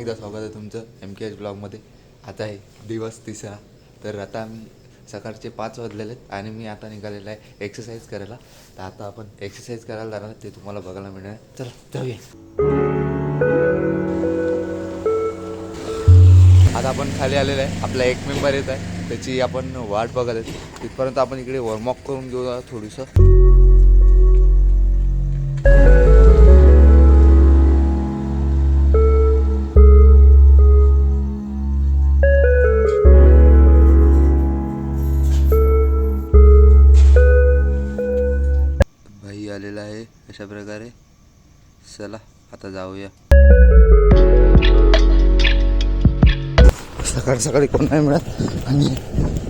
एकदा स्वागत आहे तुमचं MKH ब्लॉगमध्ये. आता आहे दिवस तिसरा. तर आता आम्ही सकाळचे 5 वाजलेले आहेत आणि मी आता निघालेला आहे एक्सरसाइज करायला. तर आता आपण एक्सरसाइज करायला जाणार ते तुम्हाला बघायला मिळणार. चला जाऊया. आता आपण खाली आलेलं आहे. आपला एक मेंबर येत आहे, त्याची आपण वाट बघत आहे. तिथपर्यंत आपण इकडे वॉर्मअप करून घेऊ थोडंसं. भाई आलेला आहे अशा प्रकारे. चला आता जाऊया. सकाळी सकाळी कोण नाही मिळत आणि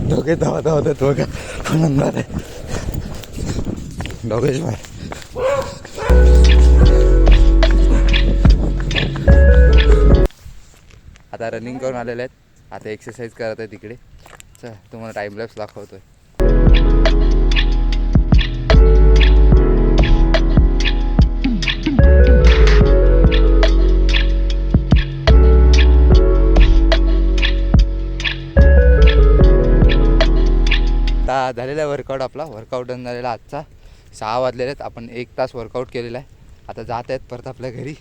दोघे धावत धावतात बघा. आनंदात आहे दोघेच भाई. आता रनिंग करून आलेले आहेत. आता एक्सरसाइज करत आहे तिकडे. चला तुम्हाला टाइमलॅप्स दाखवतोय. आता झालेला आहे वर्कआउट. आपला वर्कआउट डन झालेला आजचा. 6 वाजलेले आहेत. आपण 1 तास वर्कआउट केलेला आहे. आता जात आहेत परत आपल्या घरी.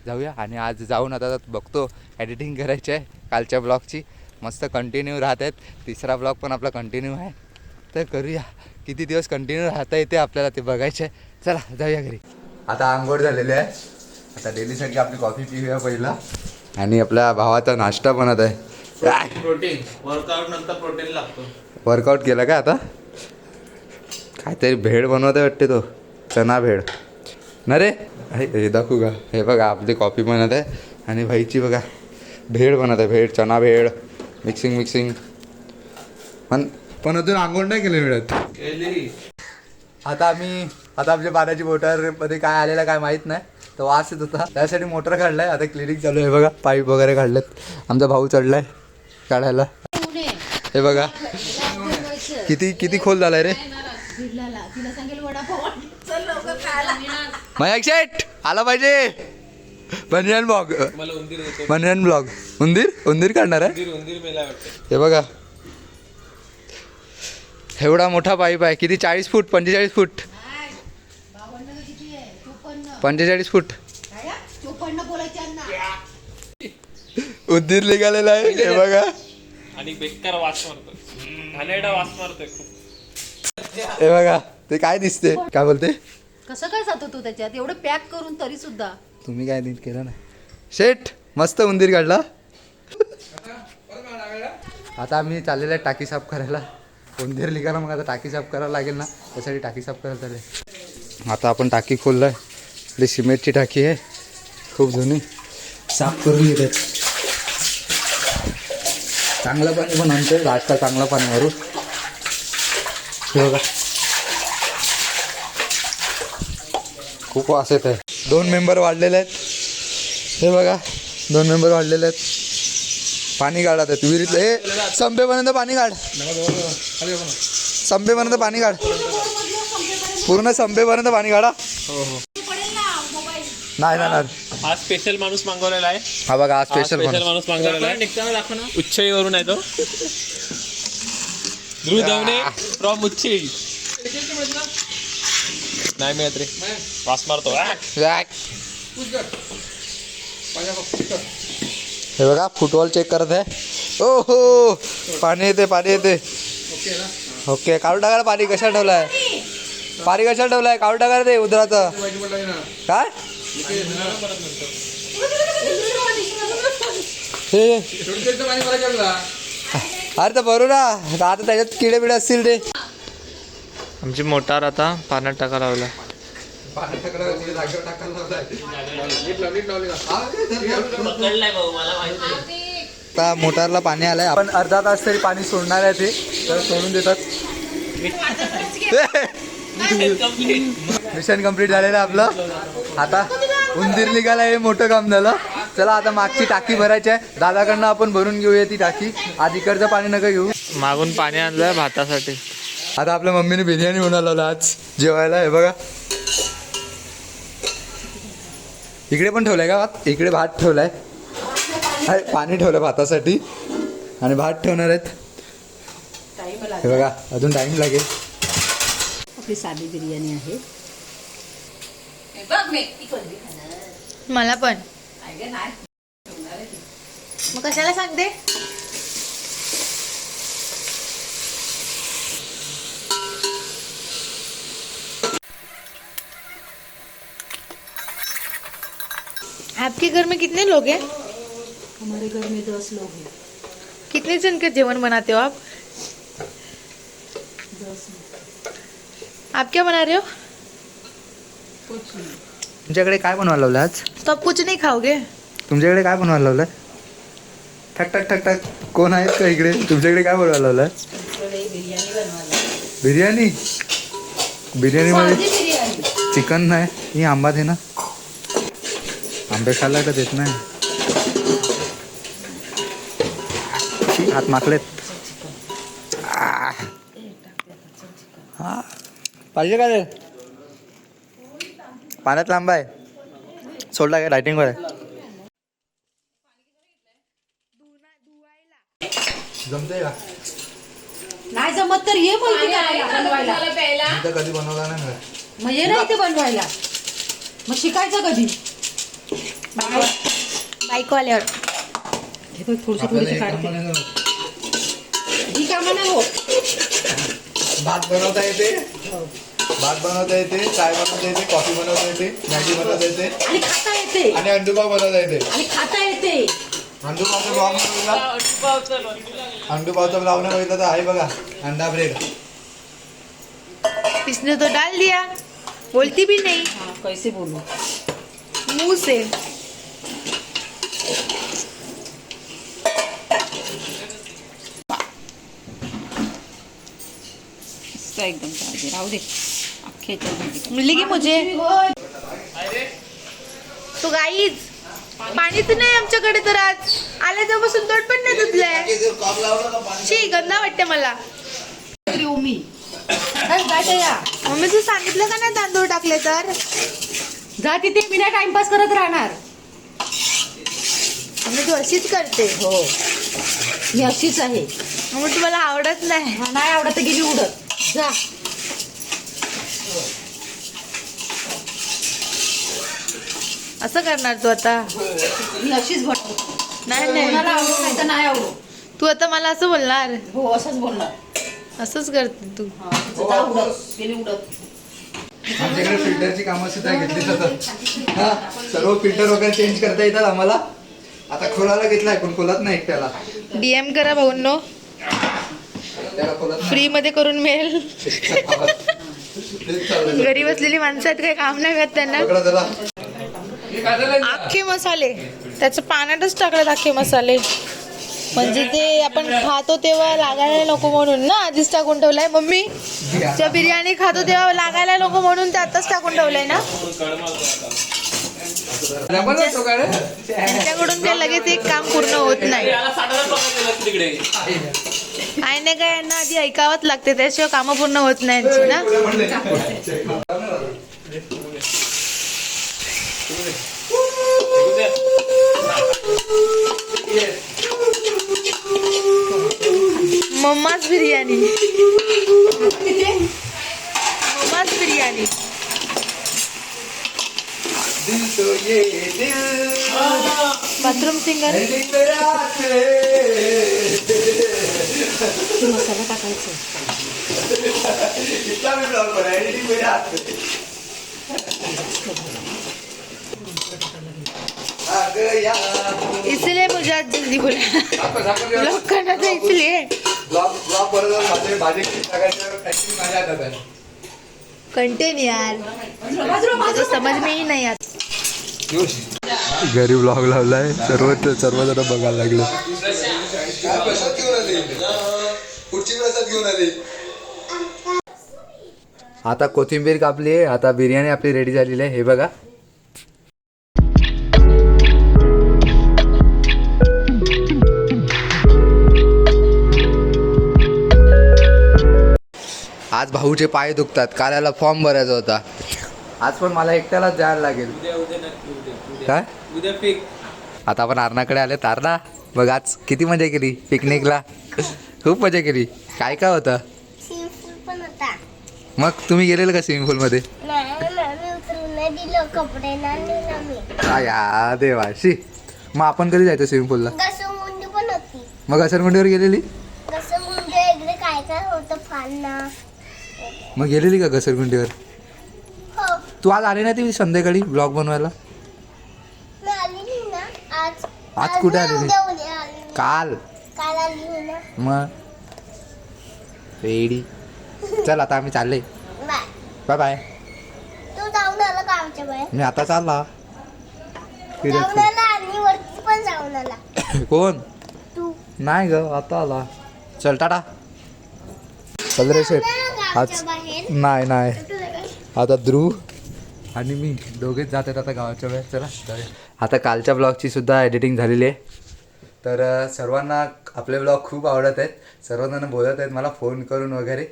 जाऊया आणि आज जाऊन आता बघतो एडिटिंग करायची आहे कालच्या ब्लॉगची. मस्त कंटिन्यू राहत आहेत. तिसरा ब्लॉग पण आपला कंटिन्यू आहे. तर करूया. किती दिवस कंटिन्यू राहता येते आपल्याला ते बघायचं आहे. चला जाऊया घरी. आता आंघोळ झालेली आहे. आता डेलीसाठी आपली कॉफी पिऊया पहिला. आणि आपल्या भावाचा नाश्ता बनत आहे. प्रोटीन वर्कआउट नंतर प्रोटीन लागतो. वर्कआउट केलं का आता? काहीतरी भेळ बनवत आहे वाटते तो. चना भेळ ना रे. हे दाखवू का? हे बघा आपली कॉफी बनत आहे आणि भाईची बघा भेळ बनत आहे. भेळ चना भेळ मिक्सिंग पण अजून आंघोळ नाही केलं मिळत. आता आपल्या पाण्याची मोटरमध्ये काय आलेलं काय माहीत नाही. तो वास येत होता त्यासाठी मोटर काढलाय. आता क्लिनिक चालू आहे बघा. पाईप वगैरे काढलेत. आमचा भाऊ चढलाय काढायला. हे बघा किती खोल झालाय रे. मयाक शेट आला पाहिजे. बनियन ब्लॉग उंदीर काढणार आहे. हे बघा एवढा मोठा पाईप आहे. किती 40 फूट 45 फूट 45 फूट उंदीर निघालेला आहे. हे बघा आणि बेकार वास मारतो. घाणेरडा वास मारतोय. हे बघा ते काय दिसते. काय बोलते? कसं काय जातो तू त्याच्यात एवढं पॅक करून तरी सुद्धा? तुम्ही काय नीट केलं ना शेट. मस्त उंदीर काढला. आता आम्ही चाललेलं आहे टाकी साफ करायला. उंदीर निघाला मग आता टाकी साफ करायला लागेल ना. त्यासाठी टाकी साफ करायला चालेल. आता आपण टाकी खोललोय. आपली सिमेंटची टाकी आहे खूप जुनी. साफ करून घेतात. चांगलं पाणी पण आणतोय. लास्टला चांगलं पाणी मारू. हे बघा खूप वास येत आहे. 2 मेंबर वाढलेले आहेत. हे बघा 2 मेंबर वाढलेले आहेत. पाणी काढत आहेत विहिरीतलं. हे संपेपर्यंत पाणी काढ. संपेपर्यंत पाणी काढ. पूर्ण संपेपर्यंत पाणी काढा. नाही ना. हा स्पेशल माणूस मागवलेला आहे. हा बघा हा स्पेशल माणूस मागवलेला आहे. उच्चईवरून आहे तो. ध्रुव दवणे फ्रॉम उच्चई. नाही मिळत रे. वास मारतो. हे बघा फुटबॉल चेक करत आहे. ओहो पाणी येते. ओके काढून टाकायला. पाणी कशाला ठेवलाय? काढून टाकायला ते उदराचं काय. अरे तर बरोबर ना. आता त्याच्यात किडे बिडे असतील ते. आमची मोटार आता पाण्यात टाका लावला. आता मोटारला पाणी आलंय. आपण अर्धा तास तरी पाणी सोडणार आहे. ते तर सोडून देतात. मिशन कंप्लीट झालेलं आपलं. आता उंदीर निघाला. हे मोठं काम झालं. चला आता मागची टाकी भरायची आहे. दादाकडनं आपण भरून घेऊया ती टाकी. आज इकडचं पाणी नका घेऊ. मागून पाणी आणलंय भातासाठी. आता आपल्या मम्मीने बिर्याणी बनवलं आज जेवायला. हे बघा इकडे पण ठेवलाय का भात? इकडे भात ठेवलाय. आहे, पाणी ठेवलं भातासाठी आणि भात ठेवणार आहेत. टाइम हे लागेल. बघा अजून टाइम लागेल. आपली साधी बिर्याणी आहे. हे बघ मेथी कोणती खाणार? मला पण. आहे नाही ठेवणार आहे ती. मग कशाला सांगते? आपके घर में कितने लोग हैं? हमारे घर में 10 लोग हैं. कितने जन का जेवण बनाते हो आप? 10 आप क्या बना रहे हो? कुछ नहीं. तुमच्याकडे काय बनवायला लावलं आज? तो आप कुछ नहीं खाओगे? तुमच्याकडे काय बनवायला लावलं? ठक ठक ठक ठक. कोण आहेत का इकडे? तुमच्याकडे काय बनवायला लावलं? इकडे बिर्याणी बनवायला. बिर्याणी. बिर्याणीमध्ये साधी बिर्याणी. चिकन नाही, ही आंबा दे ना. आंबे खायला का देत नाही. शी, हात माकलेत. हा पाहिजे का रे? पाण्यात आंबा आहे. सोडला काय लायटिंगवर आहे. जमते का? नाही जमत तर ये मग इथे करायला, बनवायला. मी तर कधी बनवला नाही मला. मग ये ना इथे बनवायला. मग शिकायचं कधी? बाईक वाल्यावर. हे बघ थोडीशी आपल्याला थोडीशी एक काढते. काम नाही जमत. ही कामं नाही होत. भात बनवता येते, भात बनवता येते, चाय बनवता येते, कॉफी बनवता येते, मॅगी बनवता येते आणि खाता येते. आणि अंडूपाव बनवता येते. आणि खाता येते. अंडूपावचा ब्लॉग बघितला? अंडूपावचा ब्लॉग नाही बघितला तर आहे बघा, अंडा ब्रेड. इसने तो डाल दिया, बोलती भी नहीं हाँ, कैसे बोलू? मुंह से. मस्त एकदम ताजे. राहू दे. अख्खे याच्यात मिलेगी मुझे. तो गाईज पाणीच नाही आमच्याकडे तर आज आले तेव्हापासून तोड पण नाही धुतलंय. शी गंदा वाटते मला. मी या मम्मी तू सांगितलं का नाही तांदूळ टाकले तर? जा तिथे. मी नाही टाइमपास करत राहणार. मम्मी तू अशीच करते. हो मी अशीच आहे. मम्मी तुम्हाला आवडत नाही. हा, नाही आवडत तर गेली उडत. जा. असं करणार तू आता? मी अशीच बनवते. नाही कोणाला नाही, आवडत नाही तर नाही आवडत. तू आता मला असं बोलणार? हो असंच बोलणार. असंच करते तू. हा, तिचं जा उडत. गेली उडत. आमच्याकडे फिल्टरची कामं सुद्धा घेतली जातात. हा सर्व फिल्टर वगैरे चेंज करता येतात आम्हाला. आता खोलाला घेतलाय पण खोलत नाही त्याला. DM करा भाऊंनो, त्याला खोलत नाही. फ्री मध्ये करून मिळेल. तेच चाललंय. घरी बसलेली माणसं आहेत, काही काम नाही करत त्यांना. बघा जरा. अख्खे मसाले त्याच्या पाण्यातच टाकलेत. अख्खे मसाले म्हणजे ते आपण खातो तेव्हा लागायला नको म्हणून ना आधीच टाकून ठेवलाय. मम्मी ज्या बिर्याणी खातो तेव्हा लागायला नको म्हणून ते आताच टाकून ठेवलंय ना. त्यांच्याकडून ते लगेच एक काम पूर्ण होत नाही. काय नाही काय यांना आधी ऐकावंच लागते, त्याशिवाय कामं पूर्ण होत नाही यांची ना. मम्माच बिर्याणी. मम्माच बिर्याणी. Bathroom singer. मसाला टाकायचा. इसलिए मुझे आज जल्दी बोला ब्लॉग करना था इसलिए. ब्लॉग बरोबर भाजी टाकायचं माझ्या हातात आहे. कंटेन यार, मुझे समझ में ही नहीं आता. घरी ब्लॉग लावलाय, सर्वजण बघायला लागले. आता कोथिंबीर कापली आहे. आता बिर्याणी आपली रेडी झालेली आहे. हे बघा. आज भाऊचे पाय दुखतात, कार्याला फॉर्म भरायचा होता. आज पण मला एकट्यालाच जायला लागेल. काय उद्या पिक. आता आपण आरणाकडे आले. तारणा बघ आज किती मजा केली पिकनिकला. खूप मजा केली. काय काय होतं स्विमिंग पूल पण होता. मग तुम्ही गेलेलं का स्विमिंग पूलमध्ये? नाही मी उतरून नाही दिलं कपडे नाही मी. या देवाशी. मग आपण कधी जायचं स्विमिंग पूलला? घसरगुंडी पण होती. मग घसरगुंडीवर गेलेली? घसरगुंडी इकडे काय काय होतं फालना. मग गेलेली का घसरगुंडीवर? हो तू आज आली नाही ती संध्याकाळी ब्लॉग बनवायला? मी आली नाही ना आज. आज कुठे नाही, आलेली? उद्या आली नाही. काल. काल आली नाही ना. मग रेडी. चल आता आम्ही चालले. बाय. Bye bye. तू जाऊन आला का आमच्या बाहेर? मी आता चालला फिरत जाऊन आला आणि वरती पण जाऊन आला. फिरत. कोण? तू नाही ग आता आला. चल टाटा. चल रे शेठ. आज गावच्या बाहेर. नाही कुठं जायचं? आता ध्रुव आणि मी दोघेच जात आहेत आता गावाच्या वेळेस. चला जाऊया. आता कालच्या ब्लॉगची सुद्धा एडिटिंग झालेली आहे. तर सर्वांना आपले ब्लॉग खूप आवडत आहेत. सर्वजण बोलत आहेत मला फोन करून वगैरे.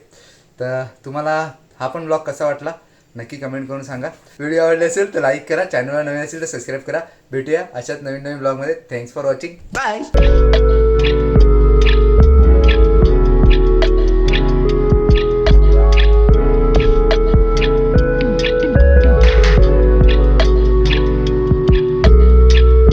तर तुम्हाला हा पण ब्लॉग कसा वाटला नक्की कमेंट करून सांगा. व्हिडिओ आवडले असेल तर लाईक करा. चॅनलवर नवीन असेल तर सबस्क्राईब करा. भेटूया अशाच नवीन ब्लॉगमध्ये. Thanks for watching. बाय.